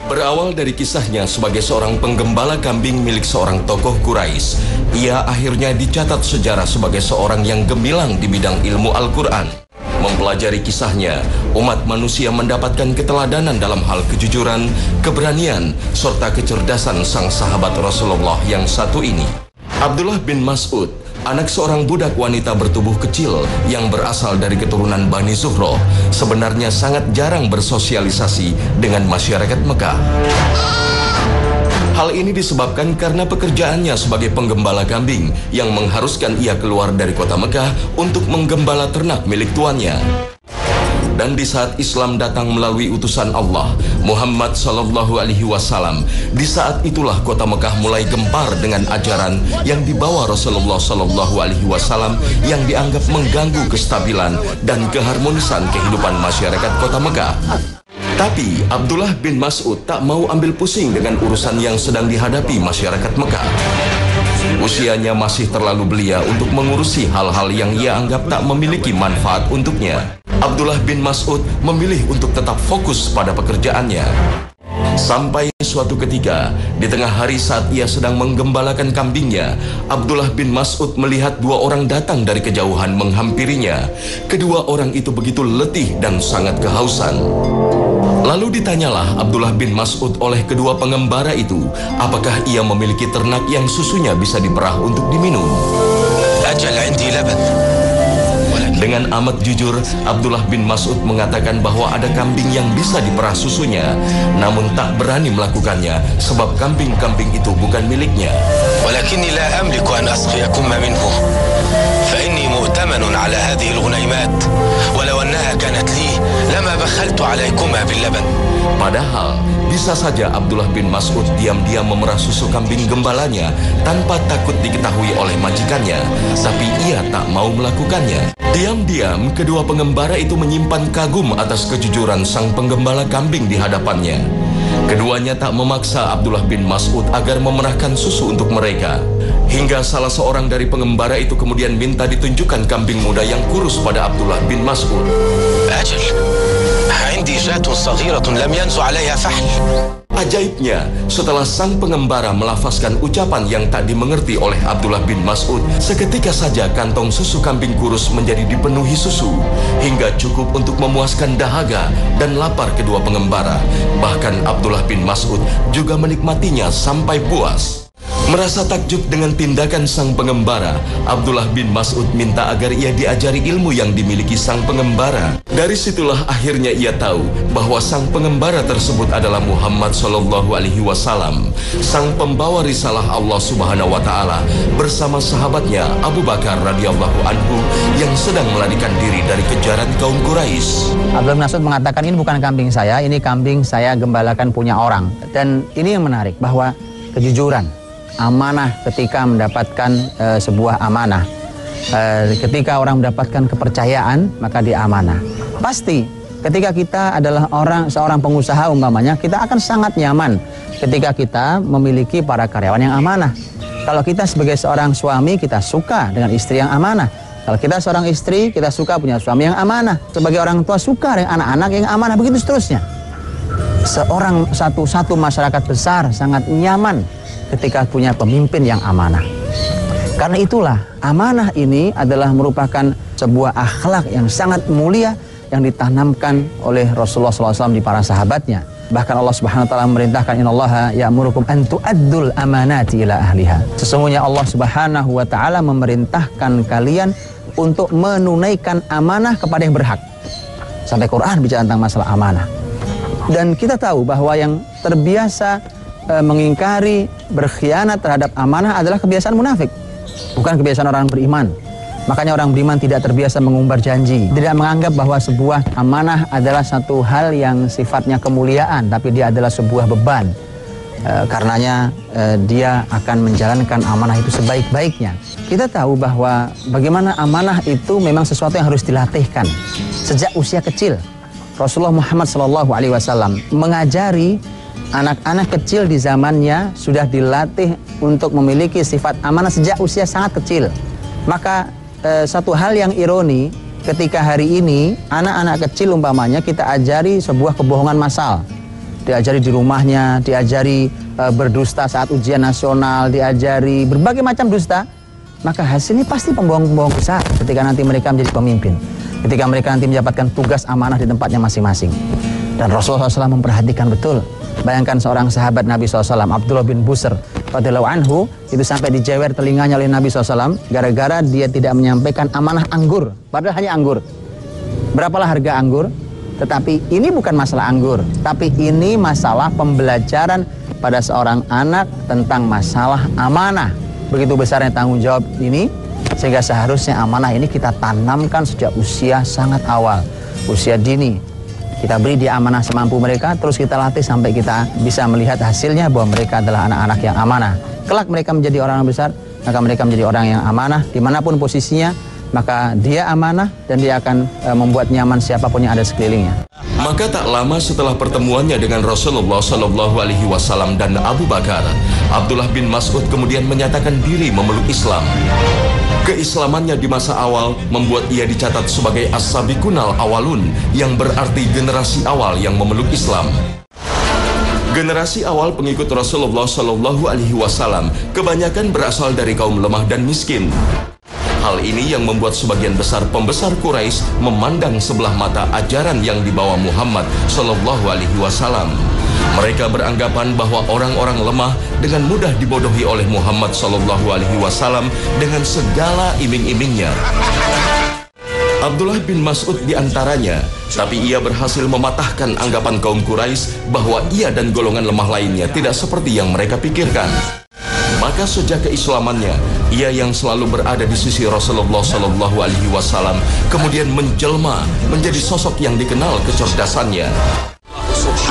Berawal dari kisahnya sebagai seorang penggembala kambing milik seorang tokoh Quraisy, ia akhirnya dicatat sejarah sebagai seorang yang gemilang di bidang ilmu Al-Quran. Mempelajari kisahnya, umat manusia mendapatkan keteladanan dalam hal kejujuran, keberanian, serta kecerdasan sang sahabat Rasulullah yang satu ini. Abdullah bin Mas'ud, anak seorang budak wanita bertubuh kecil yang berasal dari keturunan Bani Zuhroh, sebenarnya sangat jarang bersosialisasi dengan masyarakat Mekah. Hal ini disebabkan karena pekerjaannya sebagai penggembala kambing yang mengharuskan ia keluar dari kota Mekah untuk menggembala ternak milik tuannya. Dan di saat Islam datang melalui utusan Allah, Muhammad Sallallahu Alaihi Wasallam, di saat itulah kota Mekah mulai gempar dengan ajaran yang dibawa Rasulullah Sallallahu Alaihi Wasallam yang dianggap mengganggu kestabilan dan keharmonisan kehidupan masyarakat kota Mekah. Tapi Abdullah bin Mas'ud tak mau ambil pusing dengan urusan yang sedang dihadapi masyarakat Mekah. Usianya masih terlalu belia untuk mengurusi hal-hal yang ia anggap tak memiliki manfaat untuknya. Abdullah bin Mas'ud memilih untuk tetap fokus pada pekerjaannya. Sampai suatu ketika, di tengah hari saat ia sedang menggembalakan kambingnya, Abdullah bin Mas'ud melihat dua orang datang dari kejauhan menghampirinya. Kedua orang itu begitu letih dan sangat kehausan. Lalu ditanyalah Abdullah bin Mas'ud oleh kedua pengembara itu, apakah ia memiliki ternak yang susunya bisa diperah untuk diminum. Dengan amat jujur, Abdullah bin Mas'ud mengatakan bahwa ada kambing yang bisa diperah susunya, namun tak berani melakukannya sebab kambing-kambing itu bukan miliknya. Walakinni la amliku an asqiyakum minhum. Fa inni mu'tamanun ala hadhihi al-ghunaymat. Walau annaha kanat li, lama bakhaltu alaykuma bil laban. Padahal bisa saja Abdullah bin Mas'ud diam-diam memerah susu kambing gembalanya tanpa takut diketahui oleh majikannya, tapi ia tak mau melakukannya. Diam-diam, kedua pengembara itu menyimpan kagum atas kejujuran sang penggembala kambing di hadapannya. Keduanya tak memaksa Abdullah bin Mas'ud agar memerahkan susu untuk mereka. Hingga salah seorang dari pengembara itu kemudian minta ditunjukkan kambing muda yang kurus pada Abdullah bin Mas'ud. Ajaibnya, setelah sang pengembara melafazkan ucapan yang tak dimengerti oleh Abdullah bin Mas'ud, seketika saja kantong susu kambing kurus menjadi dipenuhi susu, hingga cukup untuk memuaskan dahaga dan lapar kedua pengembara. Bahkan Abdullah bin Mas'ud juga menikmatinya sampai puas. Merasa takjub dengan tindakan sang pengembara, Abdullah bin Mas'ud minta agar ia diajari ilmu yang dimiliki sang pengembara. Dari situlah akhirnya ia tahu bahwa sang pengembara tersebut adalah Muhammad Sallallahu Alaihi Wasallam, sang pembawa risalah Allah Subhanahu Wa Taala bersama sahabatnya Abu Bakar radhiyallahu anhu yang sedang melarikan diri dari kejaran kaum Quraisy. Abdullah bin Mas'ud mengatakan, ini bukan kambing saya, ini kambing saya gembalakan punya orang. Dan ini yang menarik, bahwa kejujuran, amanah ketika mendapatkan sebuah amanah, ketika orang mendapatkan kepercayaan maka dia amanah. Pasti ketika kita adalah seorang pengusaha umpamanya, kita akan sangat nyaman ketika kita memiliki para karyawan yang amanah. Kalau kita sebagai seorang suami, kita suka dengan istri yang amanah. Kalau kita seorang istri, kita suka punya suami yang amanah. Sebagai orang tua, suka dengan anak-anak yang amanah, begitu seterusnya. Satu masyarakat besar sangat nyaman ketika punya pemimpin yang amanah. Karena itulah, amanah ini adalah merupakan sebuah akhlak yang sangat mulia yang ditanamkan oleh Rasulullah SAW di para sahabatnya. Bahkan Allah Subhanahu Wa Taala memerintahkan, innallaha ya'murukum an tu'addul amanati ila ahliha. Sesungguhnya Allah Subhanahu Wa Taala memerintahkan kalian untuk menunaikan amanah kepada yang berhak. Sampai Quran bicara tentang masalah amanah. Dan kita tahu bahwa yang terbiasa mengingkari, berkhianat terhadap amanah adalah kebiasaan munafik, bukan kebiasaan orang beriman. Makanya orang beriman tidak terbiasa mengumbar janji, tidak menganggap bahwa sebuah amanah adalah satu hal yang sifatnya kemuliaan, tapi dia adalah sebuah beban. Karenanya dia akan menjalankan amanah itu sebaik-baiknya. Kita tahu bahwa bagaimana amanah itu memang sesuatu yang harus dilatihkan sejak usia kecil. Rasulullah Muhammad SAW mengajari anak-anak kecil di zamannya sudah dilatih untuk memiliki sifat amanah sejak usia sangat kecil. Maka satu hal yang ironi, ketika hari ini anak-anak kecil umpamanya kita ajari sebuah kebohongan massal. diajari di rumahnya, diajari berdusta saat ujian nasional, diajari berbagai macam dusta, maka hasilnya pasti pembohong-pembohong besar ketika nanti mereka menjadi pemimpin, ketika mereka nanti mendapatkan tugas amanah di tempatnya masing-masing. Dan Rasulullah SAW memperhatikan betul. Bayangkan seorang sahabat Nabi SAW, Abdullah bin Busr radhiyallahu anhu, itu sampai dijewer telinganya oleh Nabi SAW gara-gara dia tidak menyampaikan amanah anggur, padahal hanya anggur. Berapalah harga anggur? Tetapi ini bukan masalah anggur, tapi ini masalah pembelajaran pada seorang anak tentang masalah amanah. Begitu besarnya tanggung jawab ini, sehingga seharusnya amanah ini kita tanamkan sejak usia sangat awal, usia dini. Kita beri dia amanah semampu mereka, terus kita latih sampai kita bisa melihat hasilnya bahwa mereka adalah anak-anak yang amanah. Kelak mereka menjadi orang yang besar, maka mereka menjadi orang yang amanah dimanapun posisinya, maka dia amanah dan dia akan membuat nyaman siapapun yang ada sekelilingnya. Maka tak lama setelah pertemuannya dengan Rasulullah SAW dan Abu Bakar, Abdullah bin Mas'ud kemudian menyatakan diri memeluk Islam. Keislamannya di masa awal membuat ia dicatat sebagai as-sabiqunal awalun, yang berarti generasi awal yang memeluk Islam. Generasi awal pengikut Rasulullah SAW kebanyakan berasal dari kaum lemah dan miskin. Hal ini yang membuat sebagian besar pembesar Quraisy memandang sebelah mata ajaran yang dibawa Muhammad SAW. Mereka beranggapan bahwa orang-orang lemah dengan mudah dibodohi oleh Muhammad SAW dengan segala iming-imingnya. Abdullah bin Mas'ud diantaranya, tapi ia berhasil mematahkan anggapan kaum Quraisy bahwa ia dan golongan lemah lainnya tidak seperti yang mereka pikirkan. Maka sejak keislamannya, ia yang selalu berada di sisi Rasulullah SAW kemudian menjelma menjadi sosok yang dikenal kecerdasannya.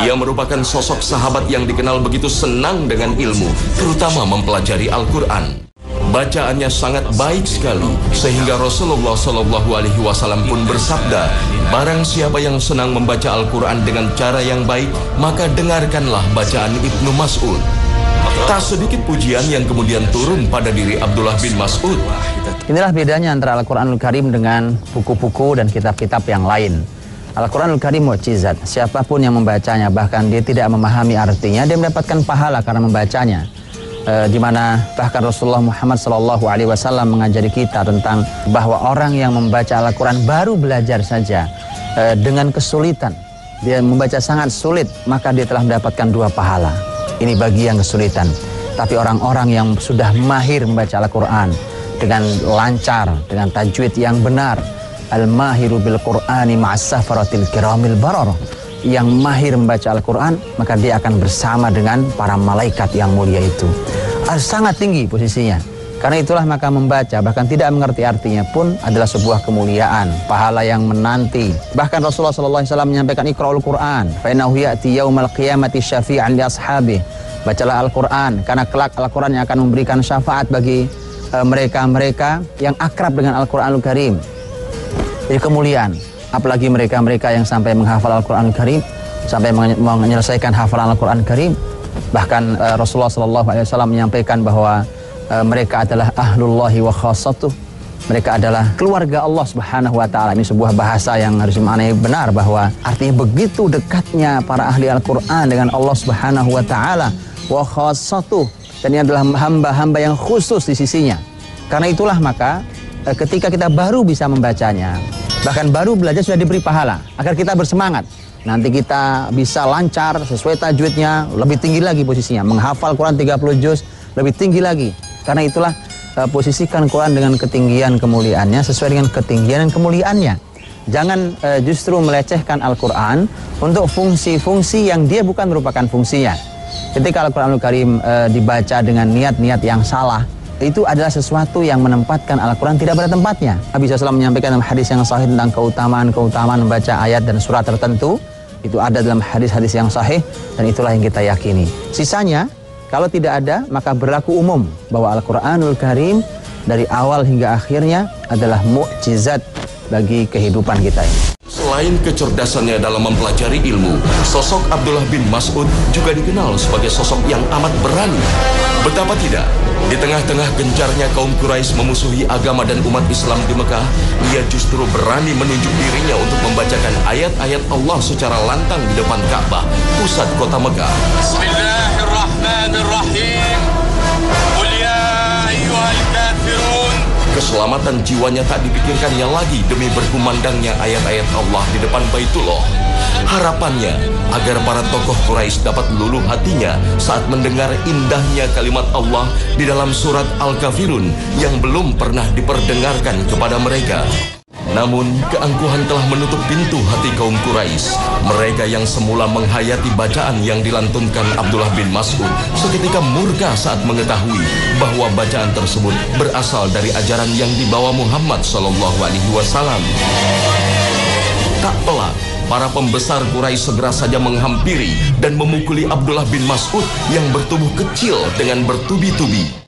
Ia merupakan sosok sahabat yang dikenal begitu senang dengan ilmu, terutama mempelajari Al-Quran. Bacaannya sangat baik sekali, sehingga Rasulullah SAW pun bersabda, barang siapa yang senang membaca Al-Quran dengan cara yang baik, maka dengarkanlah bacaan Ibnu Mas'ud. Tak sedikit pujian yang kemudian turun pada diri Abdullah bin Mas'ud. Inilah bedanya antara Al-Quranul Karim dengan buku-buku dan kitab-kitab yang lain. Al-Quranul Karim mukjizat. Siapapun yang membacanya, bahkan dia tidak memahami artinya, dia mendapatkan pahala karena membacanya. Di mana bahkan Rasulullah Muhammad SAW mengajari kita tentang bahwa orang yang membaca Al-Quran baru belajar saja dengan kesulitan, dia membaca sangat sulit, maka dia telah mendapatkan 2 pahala. Ini bagi yang kesulitan. Tapi orang-orang yang sudah mahir membaca Al-Quran dengan lancar, dengan tajwid yang benar, al-mahiru bil Qur'ani ma'as safaratil kiramil bararah, yang mahir membaca Al-Quran, maka dia akan bersama dengan para malaikat yang mulia itu. Sangat tinggi posisinya. Karena itulah maka membaca, bahkan tidak mengerti artinya pun adalah sebuah kemuliaan, pahala yang menanti. Bahkan Rasulullah SAW menyampaikan Iqra'ul Quran, fa innahu ya'ti yaumal qiyamati syafi'an li ashabihi. Bacalah Al-Quran, karena kelak Al-Quran yang akan memberikan syafaat bagi mereka-mereka yang akrab dengan Al-Quranul Karim. Jadi kemuliaan, apalagi mereka-mereka yang sampai menghafal Al-Quranul Karim, sampai menyelesaikan hafalan Al-Quranul Karim. Bahkan Rasulullah SAW menyampaikan bahwa mereka adalah ahlullahi wa khassatuh. Mereka adalah keluarga Allah Subhanahu wa ta'ala. Ini sebuah bahasa yang harus dimaknai benar, bahwa artinya begitu dekatnya para ahli Al-Quran dengan Allah Subhanahu wa ta'ala. Wa khassatuh. Dan ini adalah hamba-hamba yang khusus di sisinya. Karena itulah maka ketika kita baru bisa membacanya, bahkan baru belajar sudah diberi pahala, agar kita bersemangat. Nanti kita bisa lancar sesuai tajwidnya, lebih tinggi lagi posisinya. Menghafal Quran 30 juz, lebih tinggi lagi. Karena itulah posisikan Quran dengan ketinggian kemuliaannya sesuai dengan ketinggian dan kemuliaannya. Jangan justru melecehkan Al-Quran untuk fungsi-fungsi yang dia bukan merupakan fungsinya. Ketika Al-Quranul Karim dibaca dengan niat-niat yang salah, itu adalah sesuatu yang menempatkan Al-Quran tidak pada tempatnya. Nabi SAW menyampaikan dalam hadis yang sahih tentang keutamaan membaca ayat dan surat tertentu. Itu ada dalam hadis-hadis yang sahih, dan itulah yang kita yakini. Sisanya, kalau tidak ada, maka berlaku umum bahwa Al-Quranul Karim dari awal hingga akhirnya adalah mukjizat bagi kehidupan kita ini. Selain kecerdasannya dalam mempelajari ilmu, sosok Abdullah bin Mas'ud juga dikenal sebagai sosok yang amat berani. Betapa tidak, di tengah-tengah gencarnya kaum Quraisy memusuhi agama dan umat Islam di Mekah, ia justru berani menunjuk dirinya untuk membacakan ayat-ayat Allah secara lantang di depan Ka'bah, pusat kota Mekah. Bismillahirrahmanirrahim. Qul ya ayyuhal kafirun. Keselamatan jiwanya tak dipikirkannya lagi demi berkumandangnya ayat-ayat Allah di depan Baitullah. Harapannya agar para tokoh Quraisy dapat luluh hatinya saat mendengar indahnya kalimat Allah di dalam surat Al-Kafirun yang belum pernah diperdengarkan kepada mereka. Namun, keangkuhan telah menutup pintu hati kaum Quraisy. Mereka yang semula menghayati bacaan yang dilantunkan Abdullah bin Mas'ud seketika murka saat mengetahui bahwa bacaan tersebut berasal dari ajaran yang dibawa Muhammad SAW. Tak pelak, para pembesar Quraisy segera saja menghampiri dan memukuli Abdullah bin Mas'ud yang bertubuh kecil dengan bertubi-tubi.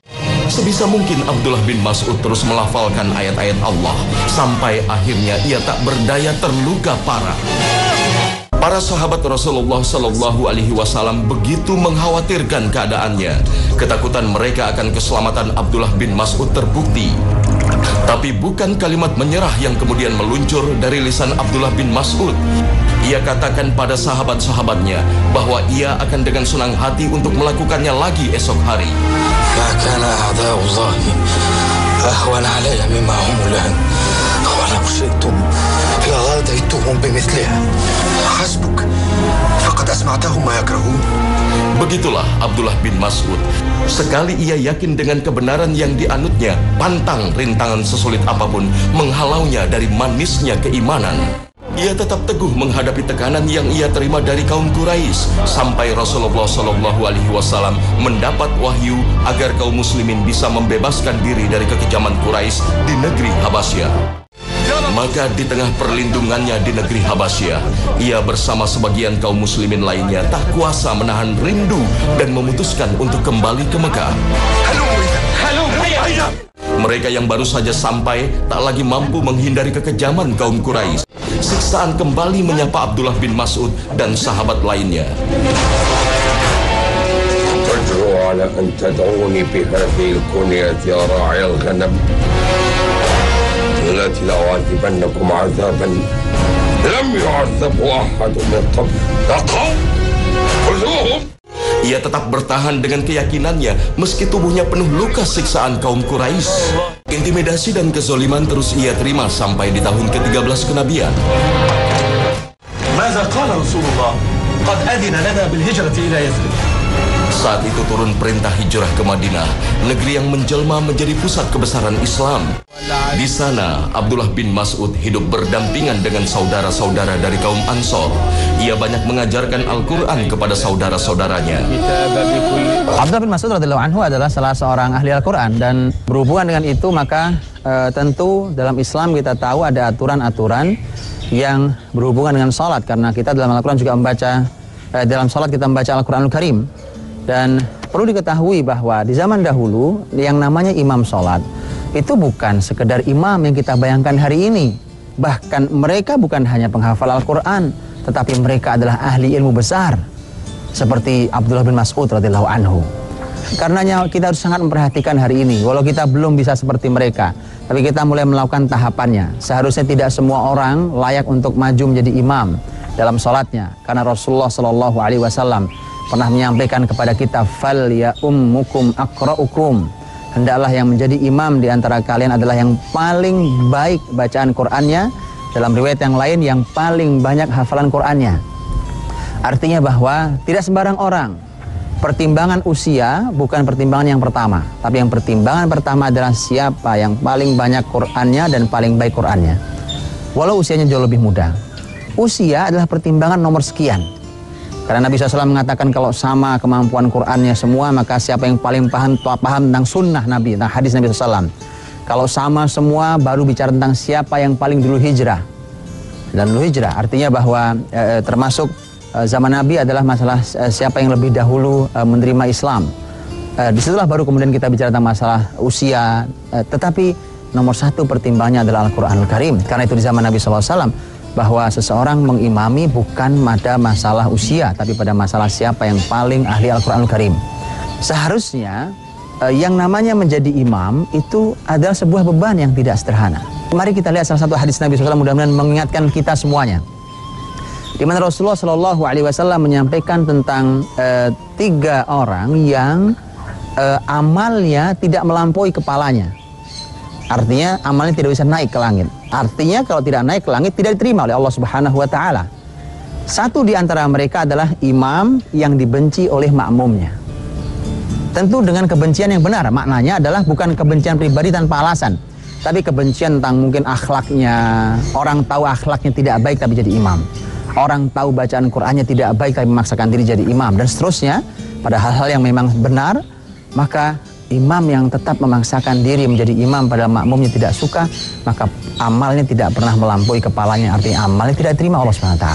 Sebisa mungkin Abdullah bin Mas'ud terus melafalkan ayat-ayat Allah sampai akhirnya ia tak berdaya terluka parah. Para sahabat Rasulullah Sallallahu Alaihi Wasallam begitu mengkhawatirkan keadaannya. Ketakutan mereka akan keselamatan Abdullah bin Mas'ud terbukti. Tapi bukan kalimat menyerah yang kemudian meluncur dari lisan Abdullah bin Mas'ud. Ia katakan pada sahabat-sahabatnya bahwa ia akan dengan senang hati untuk melakukannya lagi esok hari. ما كان أعداء الله أهون علي مما هم الآن ولو شئتم لغاديتهم بمثلها حسبك فقد أسمعتهم ما يكرهون. Begitulah Abdullah bin Mas'ud. Sekali ia yakin dengan kebenaran yang dianutnya, pantang rintangan sesulit apapun menghalaunya dari manisnya keimanan. Ia tetap teguh menghadapi tekanan yang ia terima dari kaum Quraisy sampai Rasulullah SAW mendapat wahyu agar kaum muslimin bisa membebaskan diri dari kekejaman Quraisy di negeri Habasyah. Maka di tengah perlindungannya di negeri Habasyah, ia bersama sebagian kaum muslimin lainnya tak kuasa menahan rindu dan memutuskan untuk kembali ke Mekah. Mereka yang baru saja sampai tak lagi mampu menghindari kekejaman kaum Quraisy. Siksaan kembali menyapa Abdullah bin Mas'ud dan sahabat lainnya. تجرؤ على أن تدعوني بهذه الكنية يا راعي الغنم التي لأعذبنكم عذابا لم يعذبه أحد من قبل يا قوم خذوهم. Ia tetap bertahan dengan keyakinannya meski tubuhnya penuh luka siksaan kaum Quraisy. Intimidasi dan kezoliman terus ia terima sampai di tahun ke-13 kenabian. ماذا قال رسول الله قد أذن لنا بالهجرة إلى يثرب. Saat itu turun perintah hijrah ke Madinah, negeri yang menjelma menjadi pusat kebesaran Islam. Di sana, Abdullah bin Mas'ud hidup berdampingan dengan saudara-saudara dari kaum Ansor. Ia banyak mengajarkan Al-Quran kepada saudara-saudaranya. Abdullah bin Mas'ud radhiyallahu anhu adalah salah seorang ahli Al-Quran, dan berhubungan dengan itu maka tentu dalam Islam kita tahu ada aturan-aturan yang berhubungan dengan salat, karena kita dalam Al-Quran juga membaca dalam salat kita membaca Al-Quranul Karim. Dan perlu diketahui bahwa di zaman dahulu yang namanya imam sholat itu bukan sekedar imam yang kita bayangkan hari ini. Bahkan mereka bukan hanya penghafal Al-Quran, tetapi mereka adalah ahli ilmu besar seperti Abdullah bin Mas'ud radhiyallahu anhu. Karenanya kita harus sangat memperhatikan hari ini. Walau kita belum bisa seperti mereka, tapi kita mulai melakukan tahapannya. Seharusnya tidak semua orang layak untuk maju menjadi imam dalam sholatnya, karena Rasulullah SAW pernah menyampaikan kepada kita, fal ya ummukum aqra'ukum, hendaklah yang menjadi imam di antara kalian adalah yang paling baik bacaan Qur'annya. Dalam riwayat yang lain, yang paling banyak hafalan Qur'annya. Artinya bahwa tidak sembarang orang. Pertimbangan usia bukan pertimbangan yang pertama, tapi yang pertimbangan pertama adalah siapa yang paling banyak Qur'annya dan paling baik Qur'annya. Walau usianya jauh lebih muda. Usia adalah pertimbangan nomor sekian. Karena Nabi SAW mengatakan kalau sama kemampuan Qur'annya semua, maka siapa yang paling paham tentang sunnah Nabi, tentang hadis Nabi SAW. Kalau sama semua, baru bicara tentang siapa yang paling dulu hijrah. Dan dulu hijrah artinya bahwa termasuk zaman Nabi adalah masalah siapa yang lebih dahulu menerima Islam. Disitulah baru kemudian kita bicara tentang masalah usia. Tetapi nomor satu pertimbangannya adalah Al-Quranul Karim. Karena itu di zaman Nabi SAW, bahwa seseorang mengimami bukan pada masalah usia, tapi pada masalah siapa yang paling ahli Al-Quranul Karim. Seharusnya yang namanya menjadi imam itu adalah sebuah beban yang tidak sederhana. Mari kita lihat salah satu hadis Nabi SAW, mudah-mudahan mengingatkan kita semuanya, di mana Rasulullah SAW menyampaikan tentang 3 orang yang amalnya tidak melampaui kepalanya. Artinya amalnya tidak bisa naik ke langit. Artinya kalau tidak naik ke langit tidak diterima oleh Allah Subhanahu wa taala. Satu di antara mereka adalah imam yang dibenci oleh makmumnya. Tentu dengan kebencian yang benar. Maknanya adalah bukan kebencian pribadi tanpa alasan, tapi kebencian tentang mungkin akhlaknya. Orang tahu akhlaknya tidak baik tapi jadi imam. Orang tahu bacaan Qur'annya tidak baik tapi memaksakan diri jadi imam, dan seterusnya. Pada hal-hal yang memang benar, maka imam yang tetap memaksakan diri menjadi imam pada makmumnya tidak suka, maka amalnya tidak pernah melampaui kepalanya. Artinya amalnya tidak diterima Allah SWT.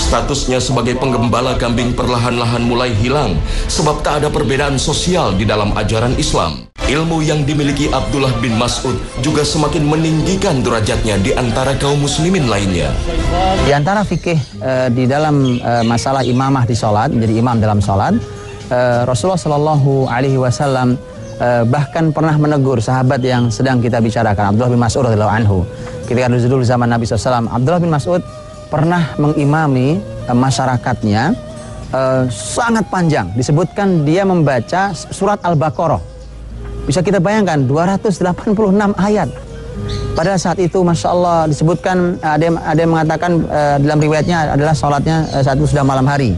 Statusnya sebagai penggembala kambing perlahan-lahan mulai hilang sebab tak ada perbedaan sosial di dalam ajaran Islam. Ilmu yang dimiliki Abdullah bin Mas'ud juga semakin meninggikan derajatnya di antara kaum muslimin lainnya. Di antara fikih di dalam masalah imamah di sholat, menjadi imam dalam sholat, Rasulullah Shallallahu Alaihi Wasallam bahkan pernah menegur sahabat yang sedang kita bicarakan, Abdullah bin Mas'ud radhiyallahu anhu. Ketika dulu zaman Nabi SAW, Abdullah bin Mas'ud pernah mengimami masyarakatnya sangat panjang. Disebutkan dia membaca surat Al-Baqarah. Bisa kita bayangkan 286 ayat. Pada saat itu Masya Allah disebutkan, ada yang mengatakan dalam riwayatnya adalah sholatnya saat itu sudah malam hari.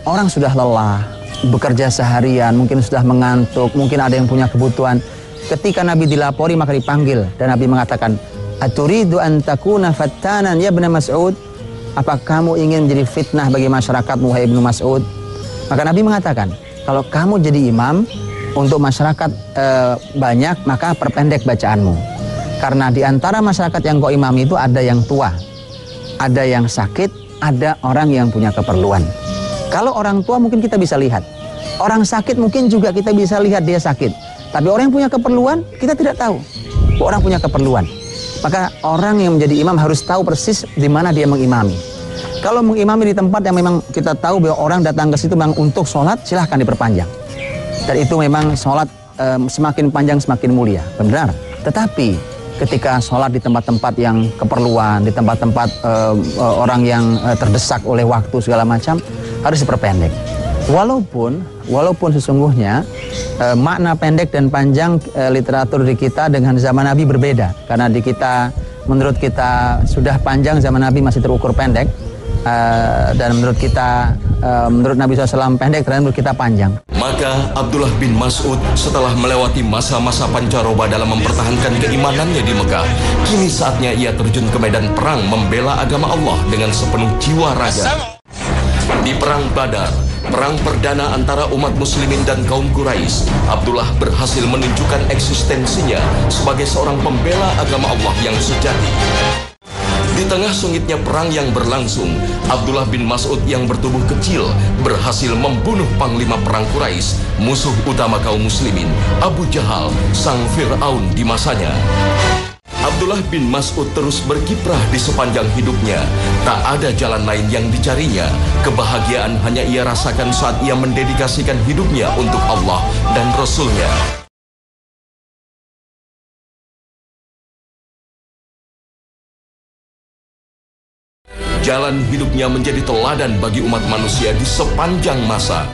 Orang sudah lelah, bekerja seharian, mungkin sudah mengantuk, mungkin ada yang punya kebutuhan. Ketika Nabi dilapori maka dipanggil, dan Nabi mengatakan, "Aturidu an takuna fattanan ya Ibnu Mas'ud?" Apa kamu ingin menjadi fitnah bagi masyarakat, wahai Ibnu Mas'ud? Maka Nabi mengatakan, kalau kamu jadi imam untuk masyarakat banyak, maka perpendek bacaanmu. Karena di antara masyarakat yang kau imami itu ada yang tua, ada yang sakit, ada orang yang punya keperluan. Kalau orang tua mungkin kita bisa lihat, orang sakit mungkin juga kita bisa lihat dia sakit. Tapi orang yang punya keperluan kita tidak tahu. Orang punya keperluan. Maka orang yang menjadi imam harus tahu persis di mana dia mengimami. Kalau mengimami di tempat yang memang kita tahu bahwa orang datang ke situ memang untuk sholat, silahkan diperpanjang. Dan itu memang sholat semakin panjang semakin mulia, benar. Tetapi ketika sholat di tempat-tempat yang keperluan, di tempat-tempat orang yang terdesak oleh waktu segala macam, harus diperpendek. Walaupun sesungguhnya makna pendek dan panjang literatur di kita dengan zaman Nabi berbeda. Karena di kita, menurut kita sudah panjang, zaman Nabi masih terukur pendek. Dan menurut kita, menurut Nabi SAW pendek, dan menurut kita panjang. Maka Abdullah bin Mas'ud setelah melewati masa-masa pancaroba dalam mempertahankan keimanannya di Mekah, kini saatnya ia terjun ke medan perang membela agama Allah dengan sepenuh jiwa raga. Di Perang Badar, perang perdana antara umat muslimin dan kaum Quraisy, Abdullah berhasil menunjukkan eksistensinya sebagai seorang pembela agama Allah yang sejati. Di tengah sengitnya perang yang berlangsung, Abdullah bin Mas'ud yang bertubuh kecil berhasil membunuh panglima perang Quraisy, musuh utama kaum muslimin, Abu Jahal, sang Fir'aun di masanya. Abdullah bin Mas'ud terus berkiprah di sepanjang hidupnya. Tak ada jalan lain yang dicarinya. Kebahagiaan hanya ia rasakan saat ia mendedikasikan hidupnya untuk Allah dan Rasul-Nya. Jalan hidupnya menjadi teladan bagi umat manusia di sepanjang masa.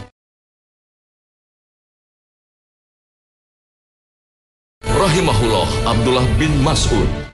Rahimahullah Abdullah bin Mas'ud.